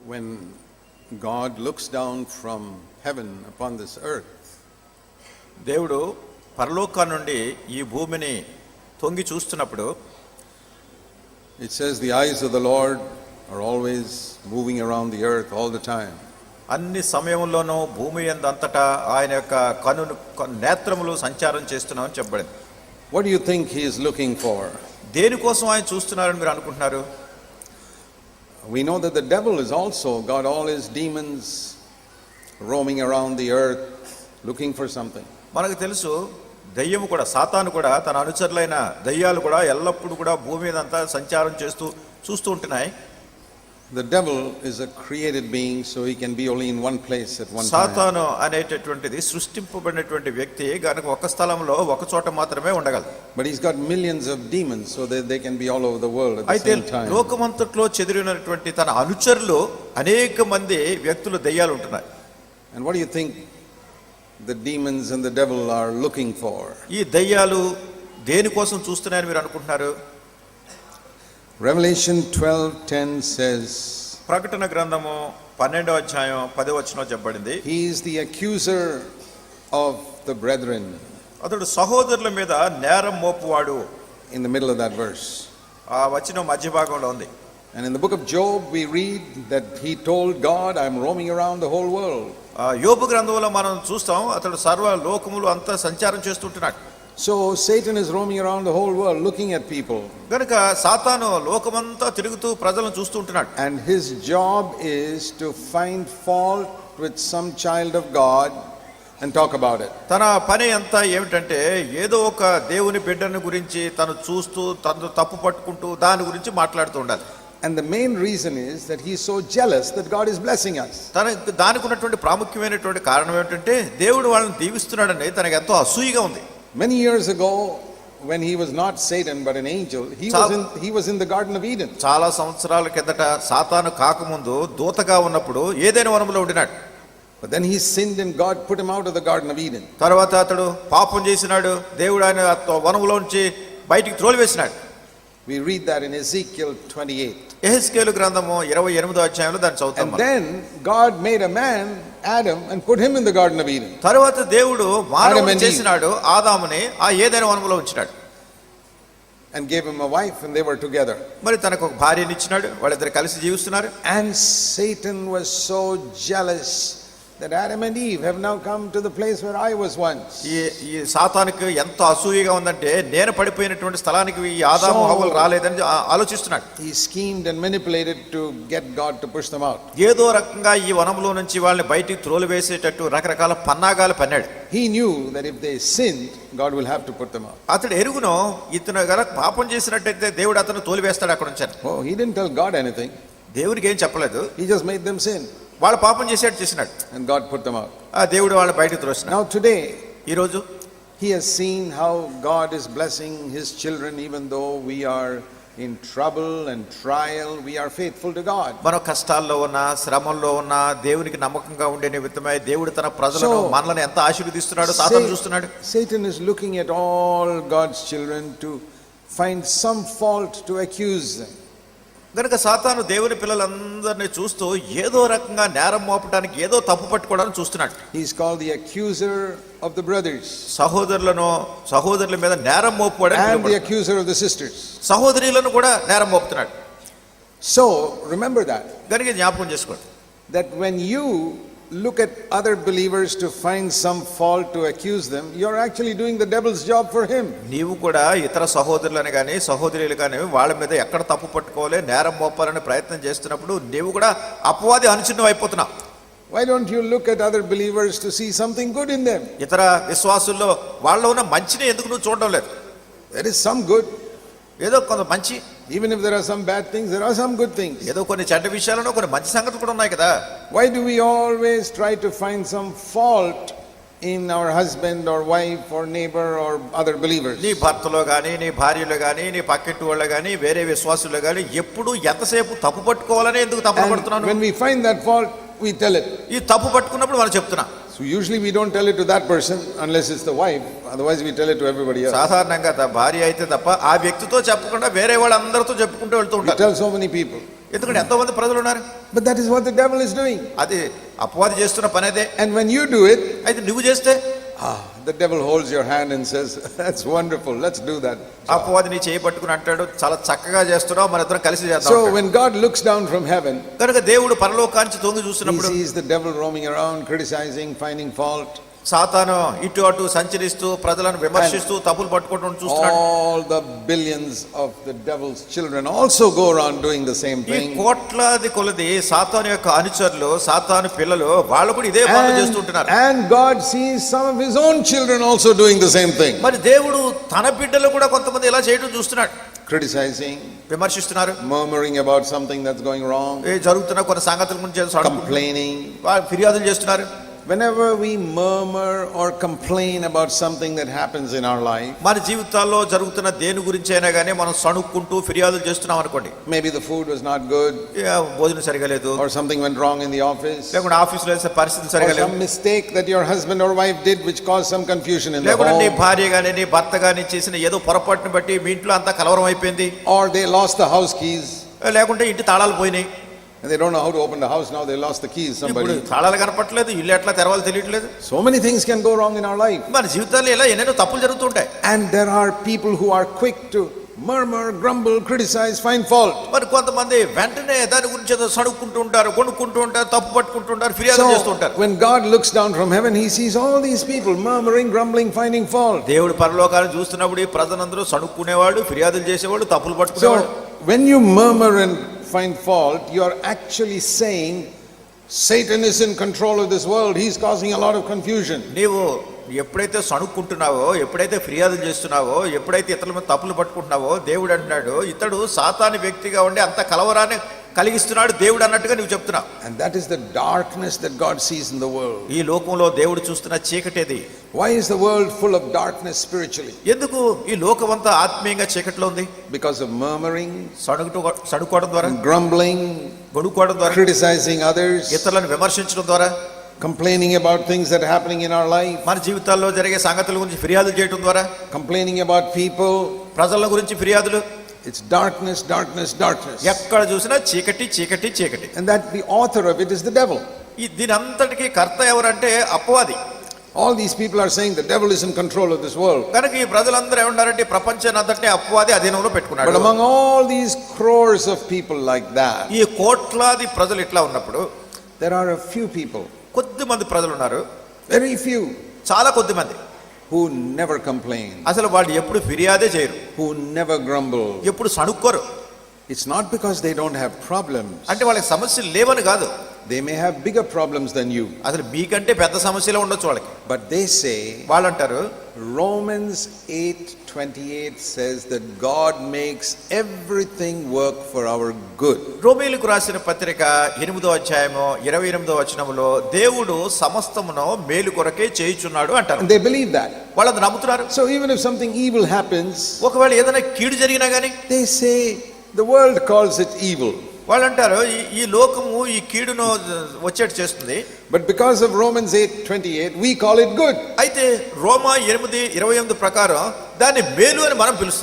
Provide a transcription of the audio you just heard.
when God looks down from heaven upon this earth, దేవుడు పరలోకం నుండి ఈ భూమిని తొంగి చూస్తున్నప్పుడు, it says the eyes of the Lord are always moving around the earth all the time. అన్ని సమయంలోనూ భూమి యందంతటా ఆయన యొక్క నేత్రములు సంచారం చేస్తున్నామని చెప్పబడింది. What do you think he is looking for? దేనికోసం ఆయన చూస్తున్నారని మీరు అనుకుంటున్నారు? We know that the devil is also got all his demons roaming around the earth looking for something. మనకు తెలుసు, దయ్యము కూడా, సాతాను కూడా, తన అనుచరులైన దయ్యాలు కూడా ఎల్లప్పుడూ కూడా భూమి మీదంతా సంచారం చూస్తూ ఉంటున్నాయి. The devil is a created being, so he can be only in one place at one time. సాతాను అనేటటువంటిది సృష్టింపబడినటువంటి వ్యక్తి గనుక ఒక స్థలంలో ఒక చోట మాత్రమే ఉండగలదు. But he's got millions of demons, so that they can be all over the world at the same time. అయితే లోకమంతట్లో చెదిరినటువంటి తన అనుచరులు అనేక మంది వ్యక్తులు దయ్యాలు ఉంటున్నాయి. And what do you think the demons and the devil are looking for? ఈ దయ్యాలు దేనికోసం చూస్తున్నాయని మీరు అనుకుంటున్నారు? Revelation 12:10 says, ప్రకటన గ్రంథము 12వ అధ్యాయం 10వ వచనం చెప్పబడింది, he is the accuser of the brethren. అతడు సహోదరుల మీద నేరం మోపువాడు. In the middle of that verse, ఆ వచనం మధ్య భాగంలో ఉంది. and in the book of Job we read that he told God, I'm roaming around the whole world. యోబు గ్రంథంలో మనం చూస్తాం, అతడు సర్వ లోకములు అంతా సంచారం చేస్తుంటున్నాడు. So Satan is roaming around the whole world looking at people. గనుక సాతాను లోకమంతా తిరుగుతూ ప్రజలను చూస్తూ ఉంటున్నాడు. And his job is to find fault with some child of God and talk about it. తన పని అంతా ఏమిటంటే ఏదో ఒక దేవుని బిడ్డను గురించి తను చూస్తూ తను తప్పు పట్టుకుంటూ దాని గురించి మాట్లాడుతూ ఉండాలి. And the main reason is that he is so jealous that God is blessing us. దానికి ఉన్నటువంటి ప్రాముఖ్యమైనటువంటి కారణం ఏమిటంటే దేవుడు వాళ్ళని దీవిస్తున్నాడని తనకు ఎంతో అసూయగా ఉంది. Many years ago, when he was not Satan but an angel, he was in the Garden of Eden. చాలా సంవత్సరాల కిందట సాతాను కాకముందు దూతగా ఉన్నప్పుడు ఏదైనా వనములో ఉండినాడు. But then he sinned and God put him out of the Garden of Eden. తర్వాత అతడు పాపం చేసినాడు, దేవుడు ఆయన వనములోంచి బయటికి త్రోలివేసినాడు. We read that in Ezekiel 28. యెహెజ్కేలు గ్రంథము 28వ అధ్యాయంలో దాన్ని చదువుతాం. And then God made a man, Adam, and put him in the Garden of Eden. తర్వాత దేవుడు మానవుని చేసినాడు, ఆదాముని ఆ ఏదైనా వనములో ఉంచినాడు. And gave him a wife and they were together. మరి తనకు ఒక భార్యని ఇచ్చినాడు, వాళ్ళిద్దరు కలిసి జీవిస్తున్నారు. And Satan was so jealous that Adam and Eve have now come to the place where I was once. ఈ సాతానుకు ఎంత అసూయగా ఉందంటే నేను పడిపోయినటువంటి స్థలానికి ఈ ఆదాము హవ్వలు రాలేదని ఆలోచిస్తున్నాడు. He schemed and manipulated to get God to push them out. ఏదో రకంగా ఈ వనంలో నుంచి వాళ్ళని బయటికి త్రోలివేసేటట్టు రకరకాల పన్నాగాలు పన్నాడు. He knew that if they sinned, God will have to put them out. అతడు ఎరుగును ఇతను గనక పాపం చేసినట్టయితే దేవుడు అతను తోలివేస్తాడు అక్కడ నుంచి. Oh, he didn't tell God anything. దేవుడికి ఏం చెప్పలేదు, he just made them sin. వాళ్ళు పాపం చేసినాడు, and God put them out. ఆ దేవుడు వాళ్ళ బయటికి త్రోసినాడు. Now today, ఈ రోజు he has seen how God is blessing his children even though we are in trouble and trial, we are faithful to God. మనం కష్టాల్లో ఉన్నా శ్రమల్లో ఉన్నా దేవునికి నమ్మకంగా ఉండే నిమిత్తమై దేవుడు తన ప్రజలను మనల్ని ఎంత ఆశీర్వదిస్తున్నాడో సాతాను చూస్తున్నాడు. Satan is looking at all God's children to find some fault to accuse them. గనుక సాతాను దేవుని పిల్లలందరినీ చూస్తూ ఏదో రకంగా నేరం మోపడానికి ఏదో తప్పు పట్టుకోవడానికి చూస్తున్నాడు. He is called the accuser of the brothers. సహోదరుల మీద నేరం మోపువాడు. And the accuser of the sisters. సహోదరులను కూడా నేరం మోపుతున్నాడు. So remember that. గనుక జ్ఞాపకం చేసుకోండి, that when you look at other believers to find some fault to accuse them, you're actually doing the devil's job for him. నీవు కూడా ఇతర సహోదరులను గాని సహోదరులు గాని వాళ్ళ మీద ఎక్కడ తప్పు పట్టుకోవాలి నేరం మోపాలని ప్రయత్నం చేస్తున్నప్పుడు నీవు కూడా అపవాది అనుచిన్నం అయిపోతున్నావు. Why don't you look at other believers to see something good in them? ఇతర విశ్వాసుల్లో వాళ్ళలో ఉన్న మంచిని ఎందుకు నువ్వు చూడడం లేదు? There is some good. ఏదో కొంత మంచి, even if there are some bad things, there are some good things. ఏదో కొన్ని చెడ్డ విషయాలను కొన్ని మంచి సంగతులు కూడా ఉన్నాయి కదా. Why do we always try to find some fault in our husband or wife or neighbor or other believers? నీ భర్తలో గాని నీ భార్యలో గాని నీ పక్కింటి వాళ్ళలో గాని వేరే విశ్వాసుల్లో గాని ఎప్పుడు ఎంతసేపు తప్పు పట్టుకోవాలని ఎందుకు తప్పు పడుతున్నాను? When we find that fault, we tell it. ఈ తప్పు పట్టుకున్నప్పుడు మనం చెప్తున్నా. So usually we don't tell it to that person unless it's the wife, otherwise we tell it to everybody else. సాధారణంగా భార్య అయితే తప్ప ఆ వ్యక్తితో చెప్పకుండా వేరే వాళ్ళందరితో చెప్పుకుంటూ వెళ్తూ ఉంటారు. We tell so many people. ఎందుకంటే ఎంతో మంది ప్రజలు ఉన్నారు. But that is what the devil is doing. అది అపవాది చేస్తున్న పని అదే. And when you do it, అయితే నువ్వు చేస్తే the devil holds your hand and says, that's wonderful, let's do that. అపవాది నీ చేయి పట్టుకుని అంటాడు, చాలా చక్కగా చేస్తున్నావు, మన ఇద్దరం కలిసి చేద్దాం. So when God looks down from heaven, కనుక దేవుడు పరలోకాంచి తొంగి చూస్తున్నప్పుడు he sees the devil roaming around, criticizing, finding fault. సాతాను ఇటు అటు సంచరిస్తూ ప్రజలను విమర్శిస్తూ తప్పులు పట్టుకుంటూ చూస్తున్నాడు. All the billions of the devil's children also go around doing the same ఈ thing. కోట్లాది కొలది సాతాను యొక్క అనుచరులు, సాతాను పిల్లలు, వాళ్ళు కూడా ఇదే పనులు చేస్తుంటున్నారు. And God sees some of his own children also doing the same thing. మరి దేవుడు తన బిడ్డలు కూడా కొంతమంది ఇలా చేయడం చూస్తున్నాడు. Criticizing, విమర్శిస్తున్నారు, murmuring about something that's going wrong, జరుగుతున్న కొన్ని సంగతుల గురించి complaining. ఫిర్యాదులు చేస్తున్నారు. Whenever we murmur or complain about something that happens in our life, మన జీవితాల్లో జరుగుతున్న దేని గురించి అయినా కానీ మనం సణుక్కుంటూ ఫిర్యాదులు చేస్తున్నాం అనుకోండి. maybe the food was not good, భోజనం సరిగా లేదు, or something went wrong in the office, లేకుంటే ఆఫీసులో పరిస్థితి సరిగా or లేదు, some mistake that your husband or wife did which caused some confusion in the లేకుంటే నీ home, భార్య గానీ నీ భర్త గానీ చేసిన ఏదో పొరపాటుని బట్టి మీ ఇంట్లో అంతా కలవరం అయిపోయింది, or they lost the house keys లేకుంటే ఇంటి తాళాలు పోయినాయి, and they don't know how to open the house now, they lost the keys, ఇప్పుడు somebody. తాళాలు కనపట్లేదు, ఇల్లు ఎట్లా తెరవాలో తెలియట్లేదు. So many things can go wrong in our life, మన జీవితాల్లో ఇలా ఎన్నెన్నో తప్పులు జరుగుతుంటాయి. and there are people who are quick to murmur, grumble, criticize, find fault. మరి కొంతమంది వెంటనే దాని గురించి ఏదో సడుక్కుంటూ ఉంటారు, కొనుక్కుంటూ ఉంటారు, తప్పు పట్టుకుంటూ ఉంటారు, ఫిర్యాదు చేస్తూ So ఉంటారు. when God looks down from heaven, he sees all these people murmuring, grumbling, finding fault. దేవుడు పరలోకాన్ని చూస్తున్నప్పుడు ఈ ప్రజలందరూ సణుక్కునేవాళ్ళు, ఫిర్యాదులు చేసేవాళ్ళు, తప్పులు So పట్టుకునేవాళ్ళు. when you murmur and find fault, you are actually saying Satan is in control of this world, he's causing a lot of confusion. నీవు ఎప్పుడైతే సణుక్కుంటున్నావో, ఎప్పుడైతే ఫిర్యాదులు చేస్తున్నావో, ఎప్పుడైతే ఇతరుల మీద తప్పులు పట్టుకుంటున్నావో, దేవుడు అంటున్నాడు ఇతడు సాతాను వ్యక్తిగా ఉండి అంత కలవరాన్ని కలిగిస్తున్నాడు దేవుడు అన్నట్టుగా నువ్వు చెప్తున్నావు. And that is the darkness that God sees in the world. ఈ లోకంలో దేవుడు చూస్తున్న చీకటేది. Why is the world full of darkness spiritually? ఎందుకు ఈ లోకమంతా ఆత్మీయంగా చీకట్లో ఉంది? Because of murmuring, సణుకోవడం ద్వారా, grumbling, గొడుక్కోవడం ద్వారా, criticizing others, ఇతరులను విమర్శించడం ద్వారా, complaining about things that are happening in our life, మన జీవితాల్లో జరిగే సంగతుల గురించి ఫిర్యాదులు చేయడం ద్వారా, complaining about people. ప్రజల గురించి ఫిర్యాదులు. It's darkness, darkness, darkness. ఎక్కడ చూసినా చీకటి చీకటి చీకటి. And that the author of it is the devil. దీని అంతటికి కర్త ఎవరంటే అపవాది. All these people are saying the devil is in control of this world. కనుక ఈ ప్రజలందరూ ఏమన్నారంటే ప్రపంచాన్ని అంతటిని అపవాది అధీనంలో పెట్టుకున్నాడు. But among all these crores of people like that, ఈ కోట్లాది ప్రజలు ఇట్లా ఉన్నప్పుడు there are a few people, కొద్ది మంది ప్రజలు ఉన్నారు, very few, చాలా కొద్ది మంది, who never complain, అసలు వాళ్ళు ఎప్పుడు ఫిర్యాదే చేయరు, who never grumble. ఎప్పుడు సణుక్కోరు. It's not because they don't have problems. అంటే వాళ్ళకి సమస్యలు లేవని కాదు, They may have bigger problems than you. అసలు మీకంటే పెద్ద సమస్యలే ఉండొచ్చు వాళ్ళకి. But they say, వాళ్ళు అంటారు Romans 8:28 says that God makes everything work for our good. రోమీయులకు రాసిన పత్రిక 8వ అధ్యాయము 28వ వచనములో దేవుడు సమస్తమును మేలు కొరకే చేయుచున్నాడు అంటారు. And they believe that. వాళ్ళు నమ్ముతున్నారు. So even if something evil happens, ఒకవేళ ఏదైనా కీడు జరిగినా గానీ they say the world calls it evil. వాళ్ళు అంటారు ఈ లోకము ఈ కీడును వచ్చేట్టు చేస్తుంది. But because of Romans 8:28, we call it good. అయితే రోమా 8:28 ప్రకారం దాన్ని మేలు అని మనం పిలుస్తున్నాం.